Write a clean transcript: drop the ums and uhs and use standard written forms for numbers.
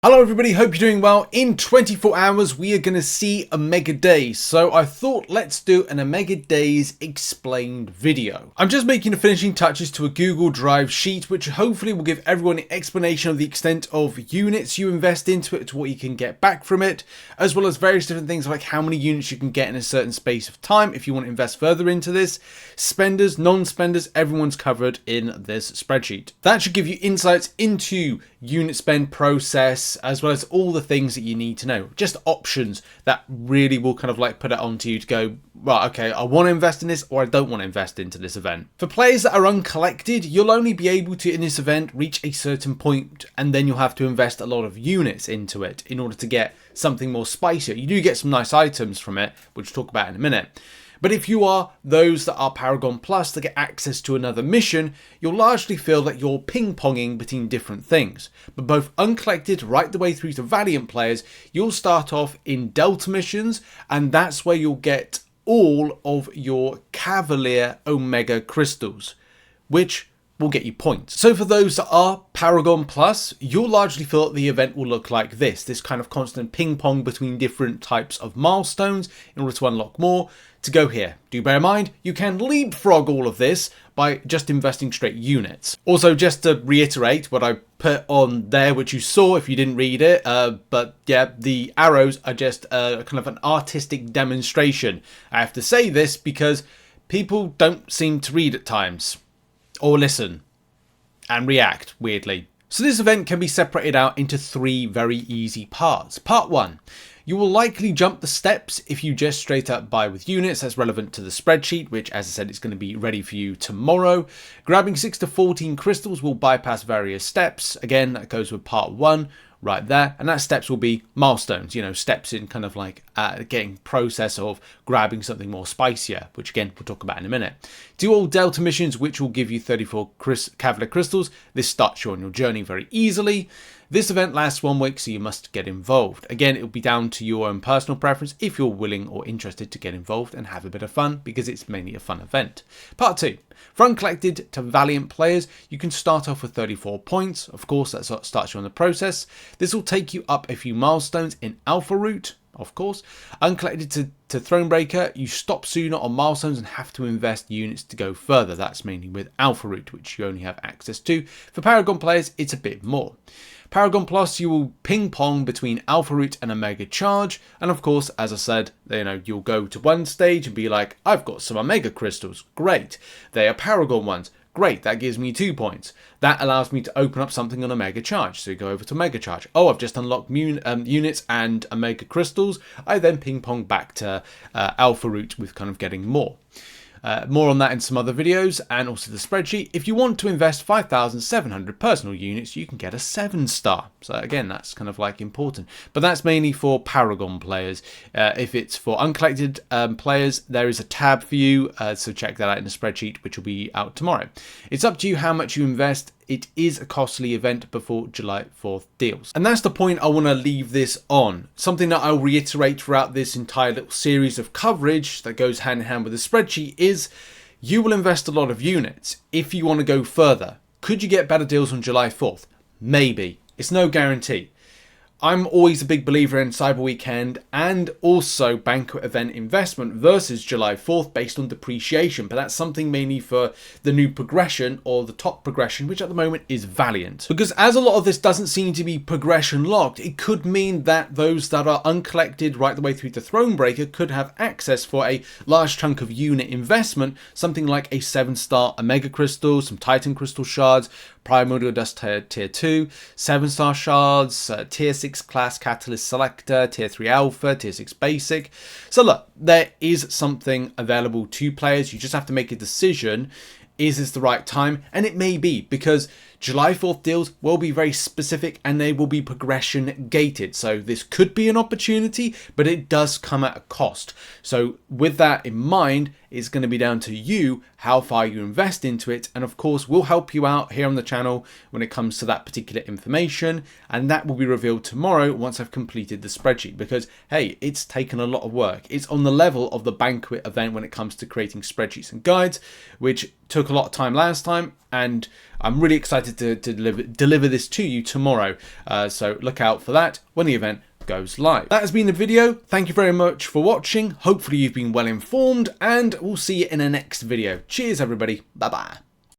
Hello everybody, hope you're doing well. In 24 hours we are going to see Omega Days, so I thought let's do an Omega Days explained video. I'm just making the finishing touches to a Google Drive sheet which hopefully will give everyone an explanation of the extent of units you invest into it, to what you can get back from it, as well as various different things like how many units you can get in a certain space of time if you want to invest further into this. Spenders, non-spenders, everyone's covered in this spreadsheet. That should give you insights into unit spend process, as well as all the things that you need to know. Just options that really will kind of like put it onto you to go, right, okay, I want to invest in this or I don't want to invest into this event. For players that are uncollected, you'll only be able to, in this event, reach a certain point, and then you'll have to invest a lot of units into it in order to get something more spicier. You do get some nice items from it, which we'll talk about in a minute. But if you are those that are Paragon Plus to get access to another mission, you'll largely feel that you're ping-ponging between different things. But both Uncollected right the way through to Valiant Players, you'll start off in Delta missions, and that's where you'll get all of your Cavalier Omega Crystals, which will get you points. So for those that are Paragon Plus, you'll largely feel that the event will look like this kind of constant ping pong between different types of milestones in order to unlock more to go here. Do bear in mind, you can leapfrog all of this by just investing straight units. Also, just to reiterate what I put on there, which you saw if you didn't read it, but yeah, the arrows are just kind of an artistic demonstration. I have to say this because people don't seem to read at times, or listen and react weirdly. So this event can be separated out into three very easy parts. Part 1. You will likely jump the steps if you just straight up buy with units. That's relevant to the spreadsheet, which, as I said, is going to be ready for you tomorrow. Grabbing 6 to 14 crystals will bypass various steps. Again, that goes with part 1 right there. And that steps will be milestones, you know, steps in kind of like getting process of grabbing something more spicier, which again, we'll talk about in a minute. Do all Delta missions, which will give you 34 Cavalier Crystals. This starts you on your journey very easily. This event lasts 1 week, so you must get involved. Again, it will be down to your own personal preference if you're willing or interested to get involved and have a bit of fun, because it's mainly a fun event. Part 2. For Uncollected to Valiant Players, you can start off with 34 points. Of course, that's what starts you on the process. This will take you up a few milestones in Alpha Route. Of course, Uncollected to Thronebreaker, you stop sooner on milestones and have to invest units to go further. That's mainly with Alpha Route, which you only have access to. For Paragon Players, it's a bit more. Paragon Plus, you will ping pong between Alpha Route and Omega Charge, and of course, as I said, you'll go to one stage and be like, I've got some Omega Crystals, great. They are Paragon ones. Great, that gives me 2 points. That allows me to open up something on Omega Charge. So you go over to Omega Charge. Oh, I've just unlocked units and Omega Crystals. I then ping pong back to Alpha Route with kind of getting more. More on that in some other videos, and also the spreadsheet. If you want to invest 5,700 personal units, you can get a 7-star. So again, that's kind of like important. But that's mainly for Paragon players. If it's for Uncollected players, there is a tab for you. So check that out in the spreadsheet, which will be out tomorrow. It's up to you how much you invest. It is a costly event before July 4th deals. And that's the point I want to leave this on. Something that I'll reiterate throughout this entire little series of coverage that goes hand in hand with the spreadsheet is you will invest a lot of units if you want to go further. Could you get better deals on July 4th? Maybe. It's no guarantee. I'm always a big believer in Cyber Weekend and also banquet event investment versus July 4th based on depreciation, but that's something mainly for the new progression or the top progression, which at the moment is Valiant. Because as a lot of this doesn't seem to be progression locked, it could mean that those that are Uncollected right the way through to Thronebreaker could have access for a large chunk of unit investment, something like a 7-star Omega Crystal, some Titan Crystal Shards, Primordial Dust Tier 2, 7-star Shards, Tier 6 Class Catalyst Selector, Tier 3 Alpha, Tier 6 Basic. So look, there is something available to players. You just have to make a decision. Is this the right time? And it may be, because July 4th deals will be very specific and they will be progression gated. So this could be an opportunity, but it does come at a cost. So with that in mind, it's going to be down to you how far you invest into it, and of course we'll help you out here on the channel when it comes to that particular information, and that will be revealed tomorrow once I've completed the spreadsheet, because hey, it's taken a lot of work. It's on the level of the banquet event when it comes to creating spreadsheets and guides, which took a lot of time last time, and I'm really excited excited to deliver this to you tomorrow. So look out for that when the event goes live. That has been the video. Thank you very much for watching. Hopefully you've been well informed, and we'll see you in the next video. Cheers everybody. Bye bye.